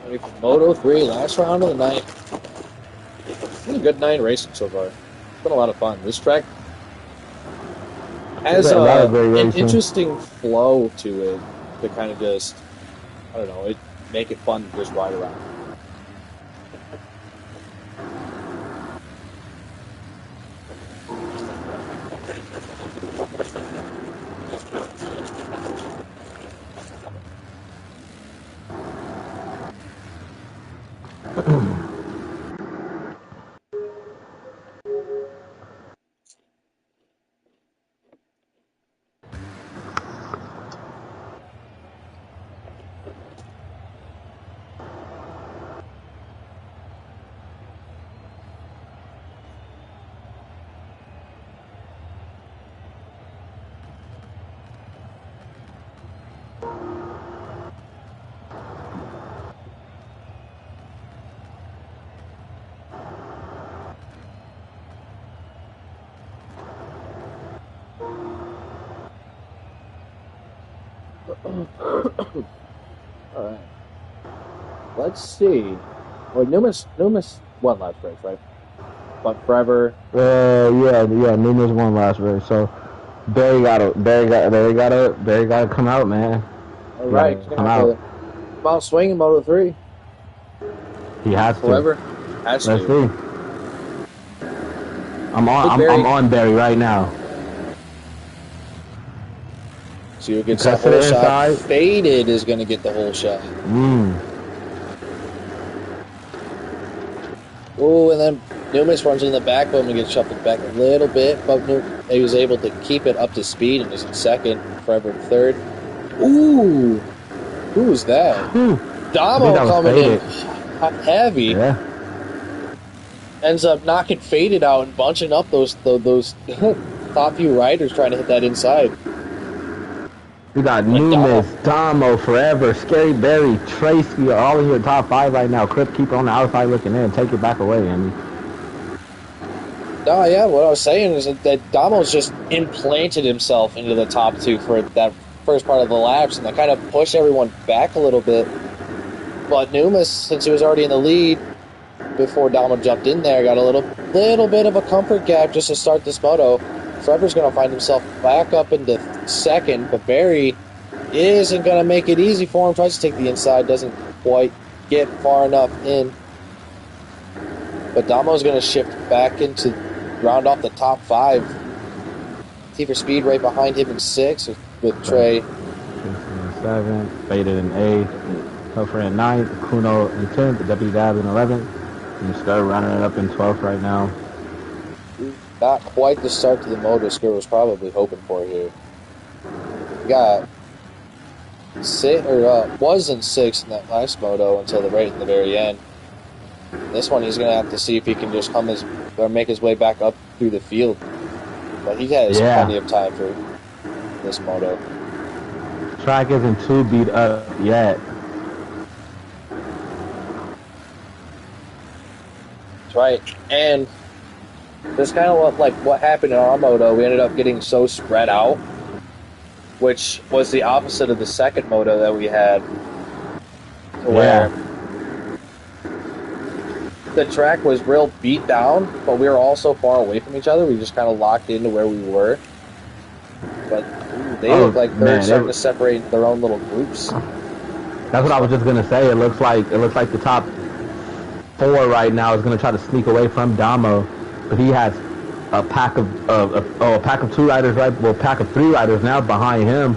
Ready for Moto 3, last round of the night. It's been a good night racing so far. It's been a lot of fun. This track has an interesting flow to it to kind of just, I don't know, make it fun to just ride around. Alright. Let's see. Well, Numis won last race, right? But forever. Yeah, Numis won last race, so Barry gotta come out, man. Alright, come out. Come out swinging Moto 3. He has forever. Has Let's see. I'm on Barry right now. See who gets that whole shot. Faded is going to get the whole shot. Oh, and then Numis runs in the back of him and gets shuffled back a little bit, but he was able to keep it up to speed and is in second, forever in third. Ooh, who was that? Damo coming in heavy. Yeah. Ends up knocking Faded out and bunching up those top few riders trying to hit that inside. We got Numis, Damo, Forever, Scary Barry, Tracy, all in your top 5 right now. Crip, keep on the outside looking in. Take it back away, Andy. No, yeah, what I was saying is that Damo's just implanted himself into the top 2 for that first part of the laps, and that kind of pushed everyone back a little bit. But Numis, since he was already in the lead before Damo jumped in there, got a little bit of a comfort gap just to start this moto. Forever's going to find himself back up into second, but Barry isn't going to make it easy for him. Tries to take the inside, doesn't quite get far enough in. But Damo's going to shift back into round off the top 5. T for Speed right behind him in 6 with Trey. 7, Faded in 8th, Tougher in 9th, Kuno in 10th, W Dab in 11th, and Stir running it up in 12th right now. Not quite the start to the moto Skur was probably hoping for here. He got was in 6th in that last moto until right at the very end. This one he's going to have to see if he can just make his way back up through the field. But he has plenty of time for this moto. Track isn't too beat up yet. That's right. And that's kind of what happened in our moto. We ended up getting so spread out, which was the opposite of the second moto that we had, where the track was real beat down, but we were all so far away from each other, we just kind of locked into where we were. But they look like they're starting to separate their own little groups. That's what I was just gonna say. It looks like the top 4 right now is gonna try to sneak away from Damo. But he has a pack of 2 riders, right? Well, pack of 3 riders now behind him.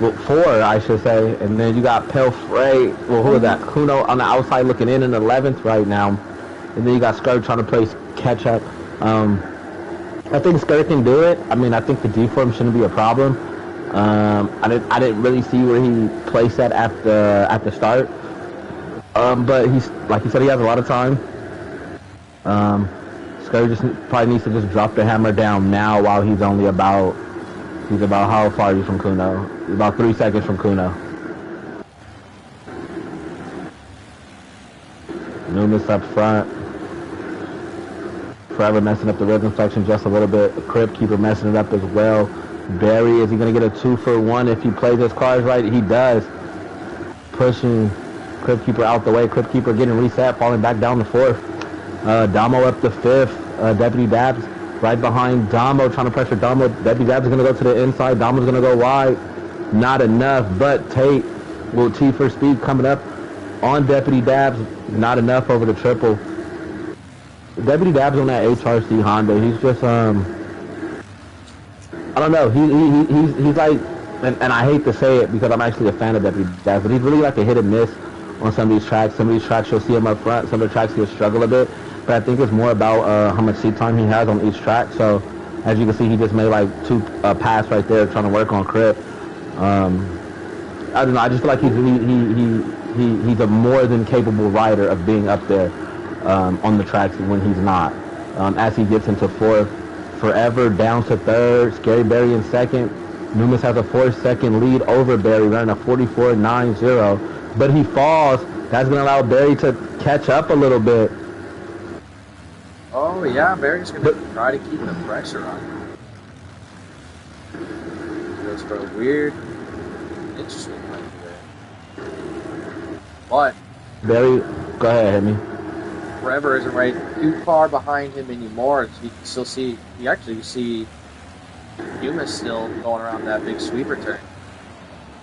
Well, 4, I should say. And then you got Pelfrey. Well, who is that? Kuno on the outside looking in 11th right now. And then you got Skur trying to play catch up. I think Skur can do it. I mean, I think the deform shouldn't be a problem. I didn't really see where he placed that at the start. But he's, like you said, he has a lot of time. Skur just probably needs to just drop the hammer down now while he's only about how far he's from Kuno? He's about 3 seconds from Kuno. Numis up front. Forever messing up the rhythm section just a little bit. Crip Keeper messing it up as well. Barry, is he going to get a 2-for-1 if he plays his cards right? He does. Pushing Crypt Keeper out the way. Crypt Keeper getting reset, falling back down to 4th. Damo up to 5th. Deputy Dabs right behind Damo, trying to pressure Damo. Deputy Dabs is going to go to the inside. Damo's going to go wide. Not enough, but Tate will T for speed coming up on Deputy Dabs. Not enough over the triple. Deputy Dabs on that HRC Honda. He's just, I don't know. He's like, and I hate to say it because I'm actually a fan of Deputy Dabs, but he's really like a hit and miss on some of these tracks. Some of these tracks you'll see him up front. Some of the tracks he'll struggle a bit. But I think it's more about how much seat time he has on each track. So as you can see, he just made like 2 pass right there trying to work on Crip. I don't know. I just feel like he's a more than capable rider of being up there on the tracks when he's not. As he gets into 4th, Forever down to 3rd. Scary Barry in 2nd. Numas has a 4-second lead over Barry, running a 44.90. But he falls. That's going to allow Barry to catch up a little bit. Oh, yeah, Barry's going to try to keep the pressure on him. Goes for a weird, interesting play there. But Barry, go ahead, hit me. Forever isn't right too far behind him anymore. So you can still see, you see Humus still going around that big sweeper turn.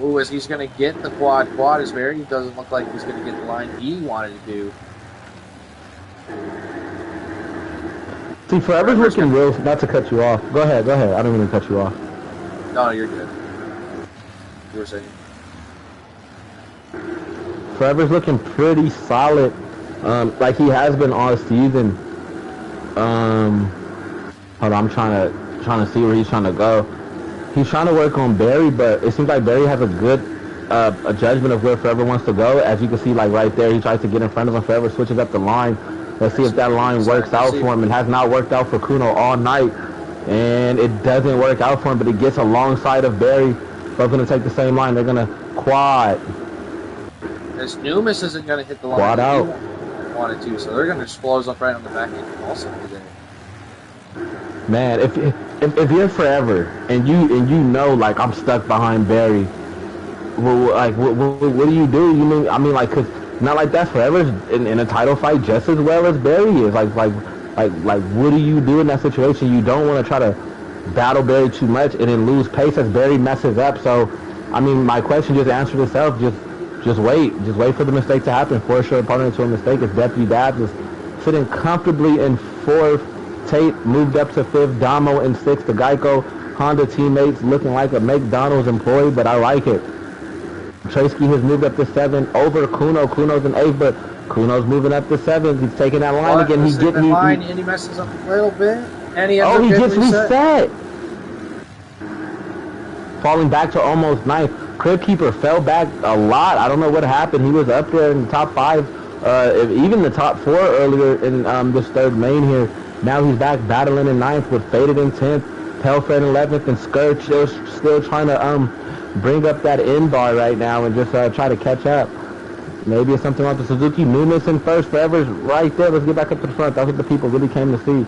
Ooh, as he's going to get the quad as Barry doesn't look like he's going to get the line he wanted to do. See, Forever's looking real, not to cut you off. Go ahead. I don't mean to cut you off. No, you're good. You were saying? Forever's looking pretty solid, like he has been all season. Hold on, I'm trying to see where he's trying to go. He's trying to work on Barry, but it seems like Barry has a good a judgment of where Forever wants to go. As you can see, like right there, he tries to get in front of him. Forever switches up the line. Let's see if that line works out for him. It has not worked out for Kuno all night, and it doesn't work out for him, but he gets alongside of Barry. Both going to take the same line. They're going to quad. This Numas isn't going to hit the line quad out. Wanted to, so they're going to just close up right on the back end also today. Man, if you're Forever and you know, like, I'm stuck behind Barry, well, like what do you do? You mean, I mean, like, cause not like that. Forever's in a title fight just as well as Barry is. Like what do you do in that situation? You don't want to try to battle Barry too much and then lose pace as Barry messes up. So, I mean, my question just answered itself. Just wait for the mistake to happen. Force your opponent to a mistake. As Deputy Dabs is sitting comfortably in 4th. Tate moved up to 5th. Damo in 6th. The Geico Honda teammates looking like a McDonald's employee, but I like it. Tresky has moved up to 7th over Kuno. Kuno's in 8th, but Kuno's moving up to 7th. He's taking that line again. He's getting line, and he messes up a little bit. And he he gets reset. Falling back to almost 9th. Crib Keeper fell back a lot. I don't know what happened. He was up there in the top 5, even the top 4 earlier in this 3rd main here. Now he's back battling in 9th with Faded in 10th, Telfred in 11th, and Scourge still trying to bring up that end bar right now and just try to catch up. Maybe it's something like the Suzuki. Numas in 1st. Forever's right there. Let's get back up to the front. That's what the people really came to see.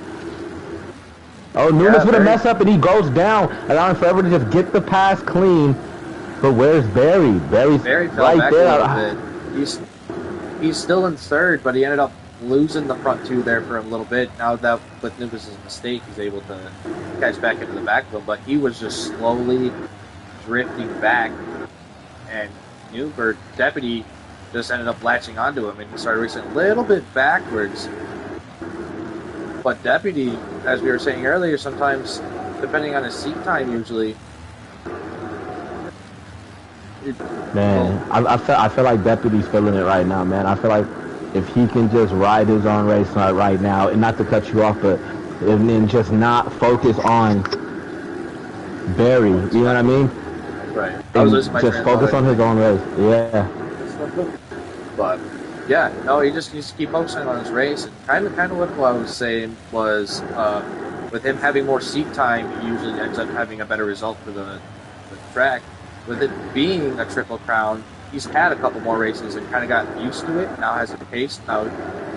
Oh, Numas with a mess up, and he goes down, allowing Forever to just get the pass clean. But where's Barry? Barry fell right back there. A little bit. He's still in 3rd, but he ended up losing the front 2 there for a little bit. Now that with Numas' mistake, he's able to catch back into the back of him, but he was just slowly drifting back, and Deputy just ended up latching onto him, and he started racing a little bit backwards. But Deputy, as we were saying earlier, sometimes, depending on his seat time, usually. Man, I feel like Deputy's feeling it right now, man. I feel like if he can just ride his own race right now, and not to cut you off, but and then just not focus on Barry, you know what I mean? Right. Just focus on his own race. Yeah. But yeah, no, he just needs to keep focusing on his race. And kind of what I was saying was, with him having more seat time, he usually ends up having a better result for the track. With it being a Triple Crown, he's had a couple more races and kind of got used to it. Now has a pace. Now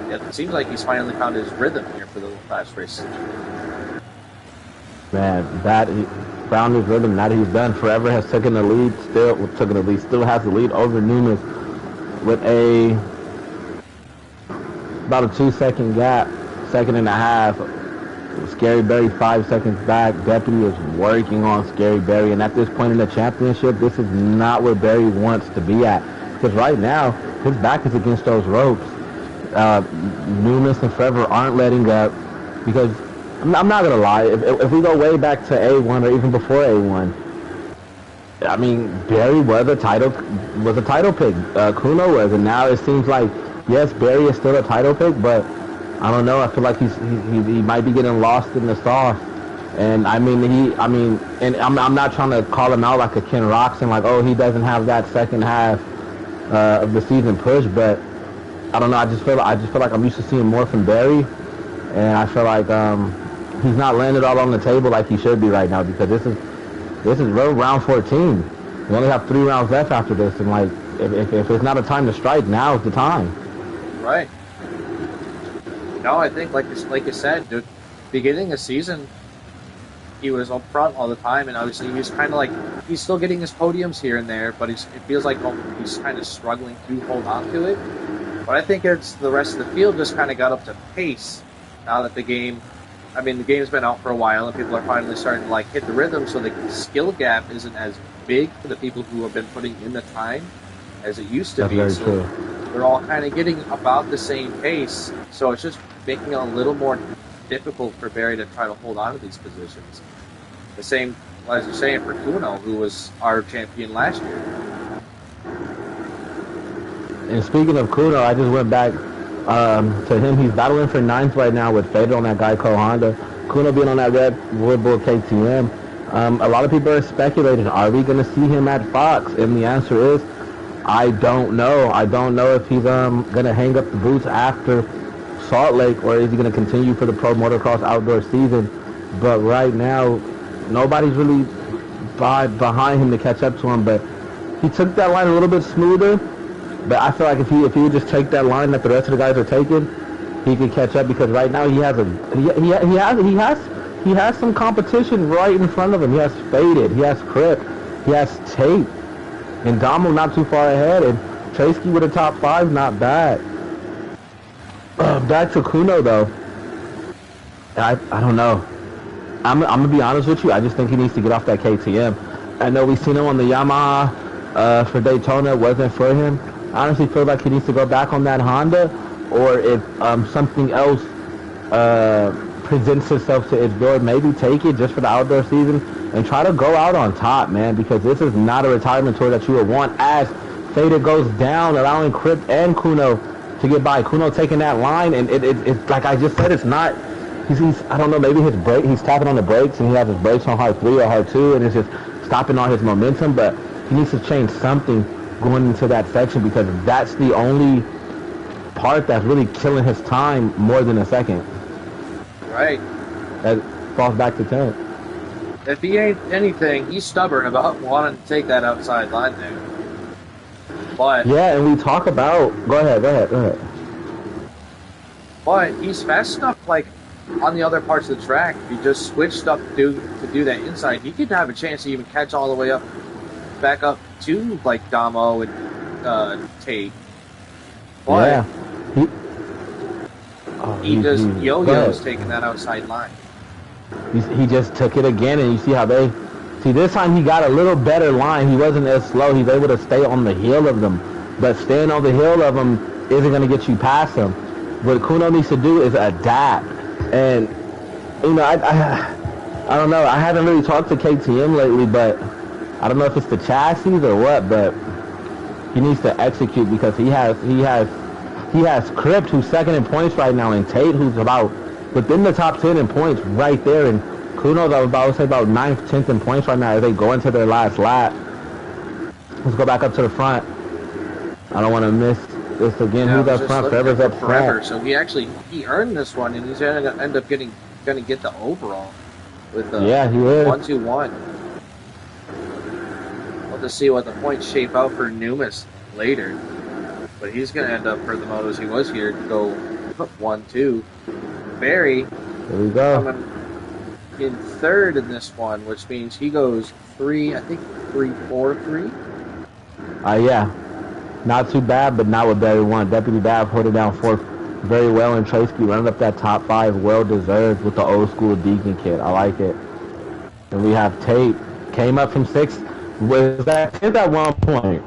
it seems like he's finally found his rhythm here for the last race. Man, he found his rhythm. Now that he's done, Forever has taken the lead. Still has the lead over Numas. with about a 2-second gap, second and a half. Scary Berry 5 seconds back. Deputy is working on Scary Berry, and at this point in the championship, this is not where Berry wants to be at. Because right now, his back is against those ropes. Nunes and Forever aren't letting up. Because I'm not gonna lie, if we go way back to A1 or even before A1, I mean, Berry was a title pick. Kuno was, and now it seems like yes, Berry is still a title pick, but I don't know. I feel like he might be getting lost in the sauce. And and I'm not trying to call him out like a Ken Roxon, like, oh, he doesn't have that second half of the season push, but I don't know. I just feel like I'm used to seeing more from Berry, and I feel like he's not laying it all on the table like he should be right now, because this is round 14. We only have 3 rounds left after this, and like if it's not a time to strike, now is the time. Right. No, I think like you said, dude, beginning of season, he was up front all the time, and obviously he's kind of like he's still getting his podiums here and there, but it feels like he's kind of struggling to hold on to it. But I think it's the rest of the field just kind of got up to pace now that the game's been out for a while, and people are finally starting to like hit the rhythm, so the skill gap isn't as big for the people who have been putting in the time as it used to be. Very so true. they're all kind of getting about the same pace, so it's just making it a little more difficult for Berry to try to hold on to these positions. The same as you're saying for Kuno, who was our champion last year. And speaking of Kuno, I just went back to him. He's battling for 9th right now with Faded on that Geico Honda. Kuno being on that Red Bull KTM. A lot of people are speculating, are we going to see him at Fox? And the answer is, I don't know. I don't know if he's going to hang up the boots after Salt Lake, or is he going to continue for the Pro Motocross outdoor season. But right now, nobody's really behind him to catch up to him. But he took that line a little bit smoother. But I feel like if he would just take that line that the rest of the guys are taking, he could catch up, because right now he has some competition right in front of him. He has Faded, he has Crip, he has Tate, and Damo not too far ahead, and Traski with a top 5, not bad. Back to Kuno though, I don't know. I'm gonna be honest with you. I just think he needs to get off that KTM. I know we've seen him on the Yamaha for Daytona. It wasn't for him. I honestly feel like he needs to go back on that Honda, or if something else presents itself to its door, maybe take it just for the outdoor season and try to go out on top, man, because this is not a retirement tour that you would want as Faded goes down, allowing Crip and Kuno to get by. Kuno taking that line, and it's like I just said, it's not, he's I don't know, maybe he's tapping on the brakes, and he has his brakes on hard 3 or hard 2, and it's just stopping all his momentum, but he needs to change something going into that section, because that's the only part that's really killing his time more than a second. Right. That falls back to 10. If he ain't anything, he's stubborn about wanting to take that outside line there. But yeah, and we talk about... Go ahead. But he's fast enough, like, on the other parts of the track. If he just switched up to do that inside, he could have a chance to even catch all the way up, back up to, like, Damo and Tate. But yeah. he just yo-yos taking that outside line. He just took it again, and you see how they... See, this time he got a little better line. He wasn't as slow. He's able to stay on the heel of them. But staying on the heel of them isn't going to get you past him. What Kuno needs to do is adapt. And, you know, I don't know. I haven't really talked to KTM lately, but I don't know if it's the chassis or what, but he needs to execute, because he has Crip, who's second in points right now, and Tate, who's about within the top 10 in points right there, and Kuno's about 9th, 10th in points right now as they go into their last lap. Let's go back up to the front. I don't want to miss this again. Who's up front? Forever's up front. So he earned this one, and he's going to end up going to get the overall with the he is 1-2-1. We'll just see what the points shape out for Numis later. But he's going to end up, for the motos he was here, to go 1-2. Berry, there we go, coming in 3rd in this one, which means he goes 3-4-3. Yeah. Not too bad, but not what Barry wanted. Deputy Babb holding down fourth very well, and Tracy running up that top 5, well deserved with the old school Deacon kit. I like it. And we have Tate came up from 6th. Was that 10th at one point?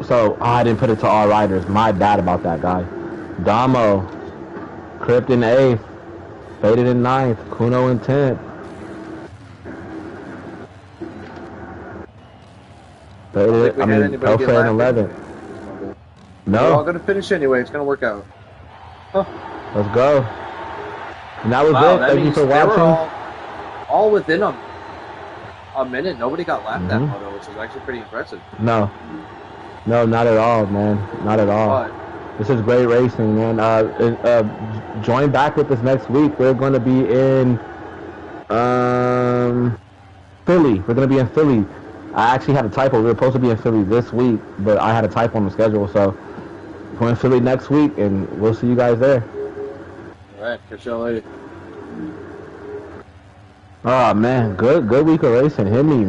So I didn't put it to all riders. My bad about that guy. Damo, Crypt in 8th, Faded in 9th, Kuno in 10th. Faded, I mean, Elfred in 11th. No. We're all going to finish anyway. It's going to work out. Huh. Let's go. And that was Wow, it. that Thank you for watching. All within a minute. Nobody got lapped that moto, which is actually pretty impressive. No, not at all, man. Not at all. But this is great racing, man. Join back with us next week. We're going to be in Philly. We're going to be in Philly. I actually had a typo. We were supposed to be in Philly this week, but I had a typo on the schedule. So we're in Philly next week, and we'll see you guys there. All right, catch y'all later. Oh man, good week of racing. Hit me, man.